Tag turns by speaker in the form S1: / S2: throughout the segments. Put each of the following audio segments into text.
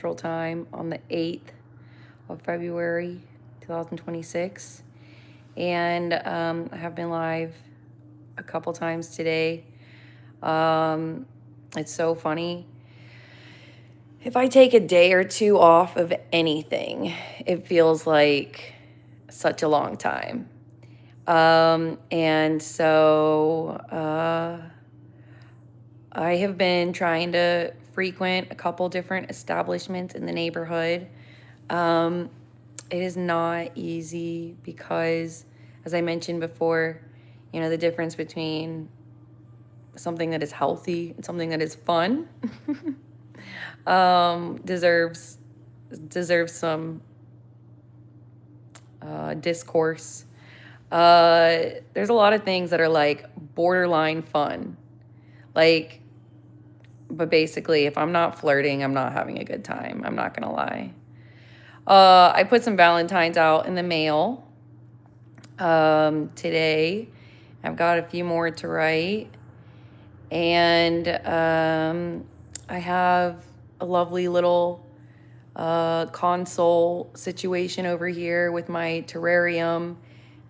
S1: Time on the 8th of February 2026. And I have been live a couple times today. It's so funny. If I take a day or two off of anything, it feels like such a long time. And so I have been trying to frequent a couple different establishments in the neighborhood. It is not easy because, as I mentioned before, the difference between something that is healthy and something that is fun deserves some discourse. There's a lot of things that are like borderline fun. But basically, if I'm not flirting, I'm not having a good time. I'm not gonna lie. I put some Valentines out in the mail today. I've got a few more to write. And I have a lovely little console situation over here with my terrarium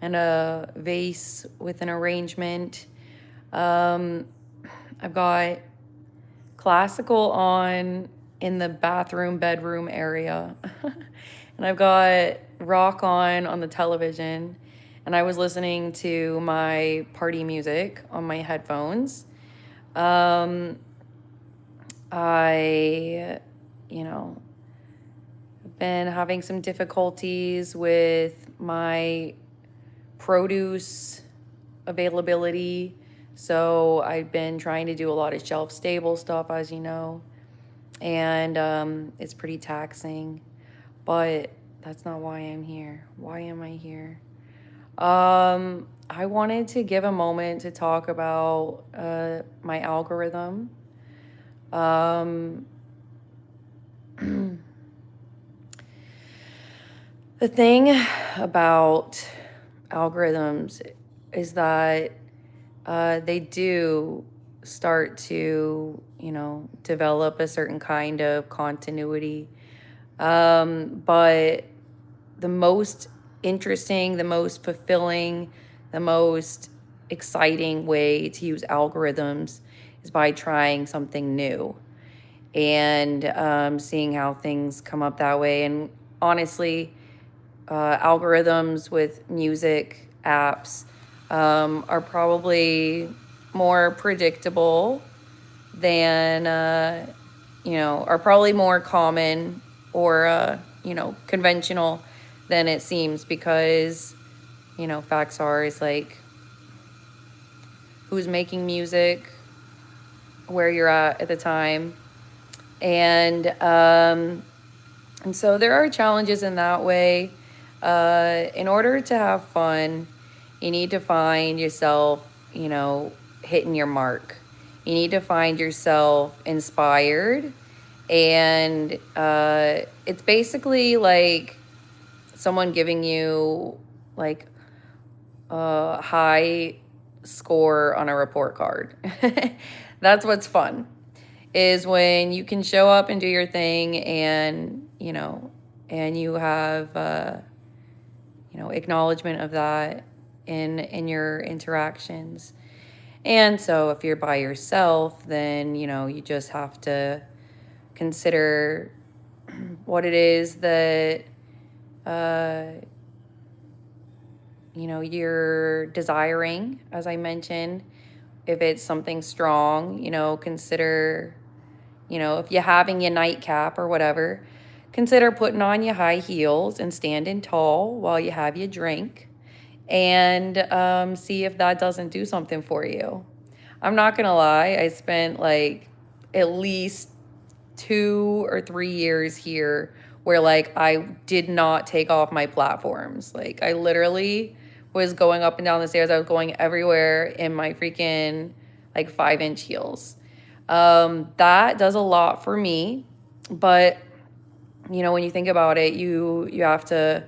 S1: and a vase with an arrangement. I've got classical on in the bedroom area. And I've got rock on the television. And I was listening to my party music on my headphones. I, have been having some difficulties with my produce availability. So I've been trying to do a lot of shelf stable stuff, as you know, and it's pretty taxing, but that's not why I'm here. Why am I here? I wanted to give a moment to talk about my algorithm. The thing about algorithms is that they do start to, develop a certain kind of continuity. But the most interesting, the most fulfilling, the most exciting way to use algorithms is by trying something new and seeing how things come up that way. And honestly, algorithms with music apps are probably more predictable than, are probably more common or, conventional than it seems because, facts are is like who's making music, where you're at the time. And so there are challenges in that way. In order to have fun, you need to find yourself, hitting your mark. You need to find yourself inspired. And it's basically like someone giving you like a high score on a report card. That's what's fun, is when you can show up and do your thing and, and you have, acknowledgement of that in your interactions. And so if you're by yourself, then, you just have to consider what it is that, you're desiring, as I mentioned. If it's something strong, consider, if you're having your nightcap or whatever, consider putting on your high heels and standing tall while you have your drink and see if that doesn't do something for you. I'm not going to lie. I spent like at least 2 or 3 years here where like I did not take off my platforms. Like I literally was going up and down the stairs. I was going everywhere in my freaking like 5-inch heels. That does a lot for me, but when you think about it, you have to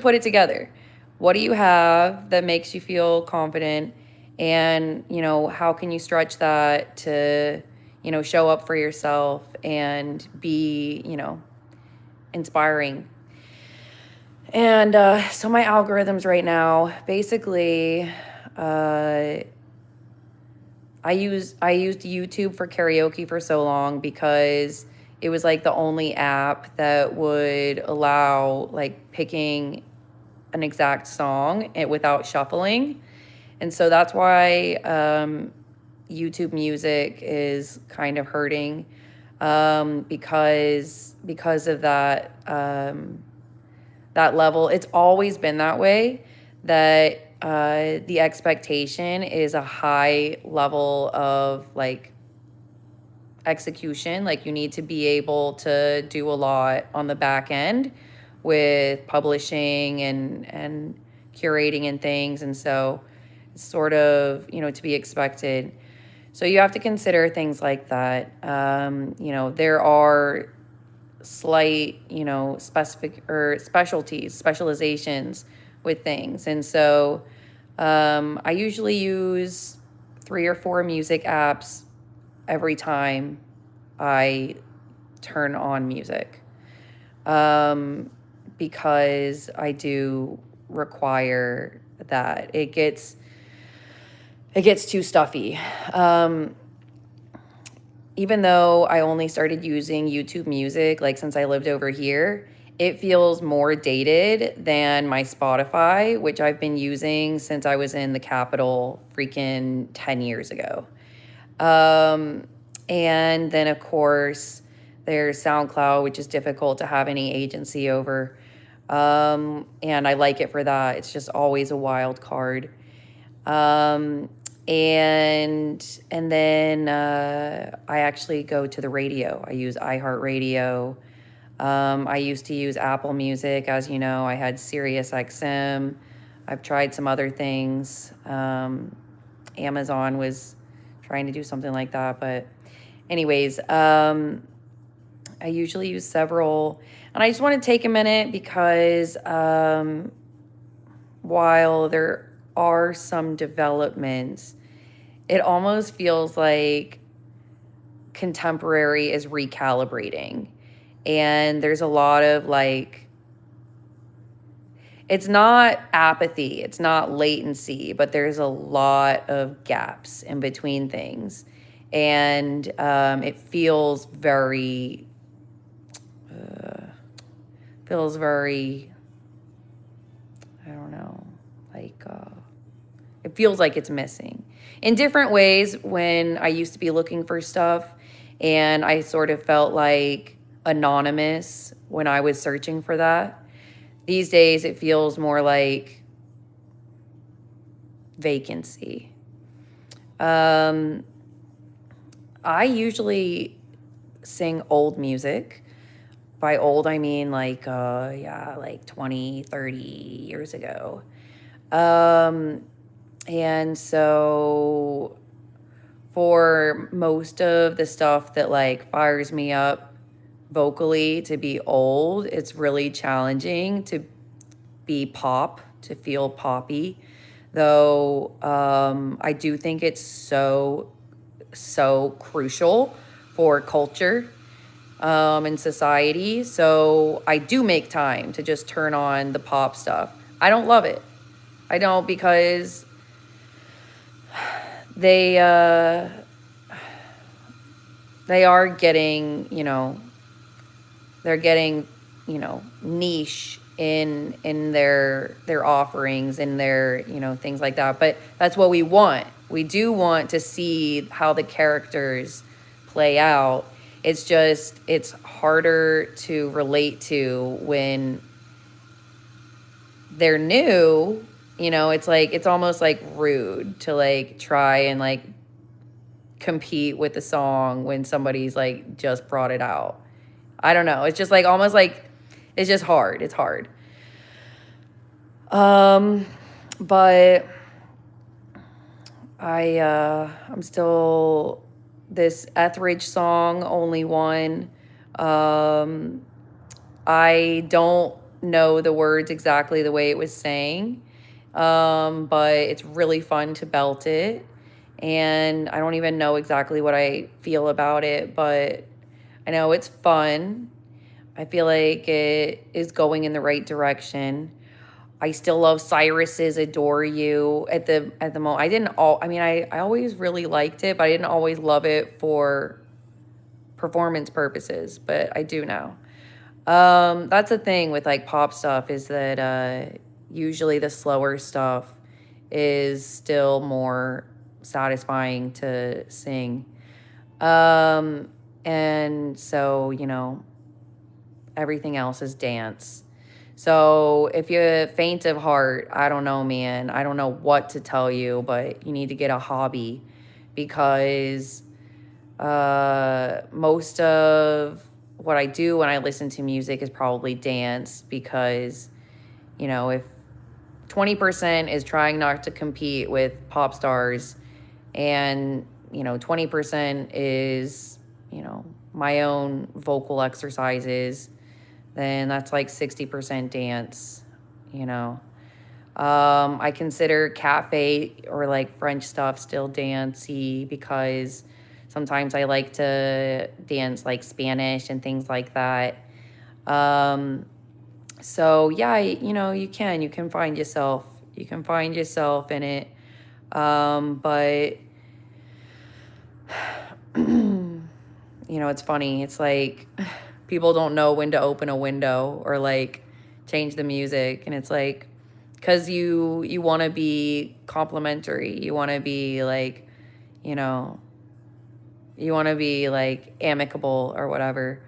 S1: put it together. What do you have that makes you feel confident? And, how can you stretch that to, show up for yourself and be, inspiring. And so my algorithms right now, basically, I used YouTube for karaoke for so long because it was like the only app that would allow like picking an exact song without shuffling. And so that's why YouTube Music is kind of hurting, because of that, that level. It's always been that way, that the expectation is a high level of like execution. Like you need to be able to do a lot on the back end with publishing and curating and things. And so it's sort of, to be expected. So you have to consider things like that. There are slight, specific or specializations with things. And so I usually use 3 or 4 music apps every time I turn on music, because I do require that. It gets too stuffy. Even though I only started using YouTube Music like since I lived over here, it feels more dated than my Spotify, which I've been using since I was in the capital freaking 10 years ago. And then, of course, there's SoundCloud, which is difficult to have any agency over. And I like it for that. It's just always a wild card. And then I actually go to the radio. I use iHeartRadio. I used to use Apple Music. As you know, I had Sirius XM. I've tried some other things. Amazon was trying to do something like that. But anyways, I usually use several. And I just want to take a minute because while there are some developments, it almost feels like contemporary is recalibrating. And there's a lot of like, it's not apathy, it's not latency, but there's a lot of gaps in between things. And it feels very, I don't know, like, it feels like it's missing in different ways. When I used to be looking for stuff and I sort of felt like anonymous when I was searching for that, these days it feels more like vacancy. I usually sing old music. By old, I mean like, like 20, 30 years ago. And so for most of the stuff that like fires me up vocally to be old, it's really challenging to be pop, to feel poppy. Though I do think it's so crucial for culture and society. So I do make time to just turn on the pop stuff. I don't love it. I don't, because they are getting, they're getting, niche in their offerings and their, things like that. But that's what we want. We do want to see how the characters play out. It's just, it's harder to relate to when they're new. It's like, it's almost like rude to like try and like compete with the song when somebody's like just brought it out. I don't know. It's just like almost like, it's just hard. It's hard. But I'm still, this Etheridge song, Only One. I don't know the words exactly the way it was saying, but it's really fun to belt it. And I don't even know exactly what I feel about it, but I know it's fun. I feel like it is going in the right direction. I still love Cyrus's "Adore You" at the moment. I mean, I always really liked it, but I didn't always love it for performance purposes, but I do now. That's the thing with like pop stuff is that usually the slower stuff is still more satisfying to sing. Um, and so, everything else is dance. So if you faint of heart, I don't know, man. I don't know what to tell you, but you need to get a hobby because most of what I do when I listen to music is probably dance because, if 20% is trying not to compete with pop stars and, 20% is, my own vocal exercises, then that's like 60% dance, you know. I consider cafe or like French stuff still dancey because sometimes I like to dance like Spanish and things like that. Um, so yeah, you can find yourself. You can find yourself in it. But it's funny. It's like people don't know when to open a window or like change the music, and it's like because you want to be complimentary. You want to be like, you know, you want to be like amicable or whatever.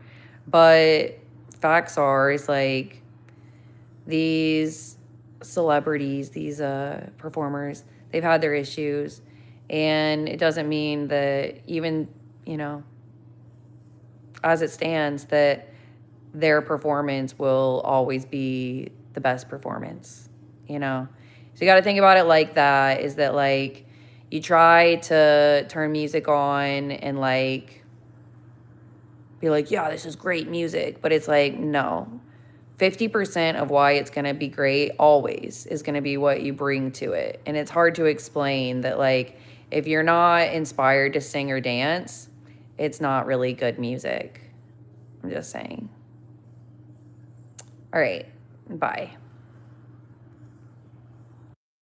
S1: But facts are is like these celebrities, these performers, they've had their issues, and it doesn't mean that even, you know, as it stands, that their performance will always be the best performance, you know? So you got to think about it like that, is that like you try to turn music on and like be like, yeah, this is great music. But it's like, no. 50% of why it's going to be great always is going to be what you bring to it. And it's hard to explain that, like, if you're not inspired to sing or dance, it's not really good music. I'm just saying. All right. Bye.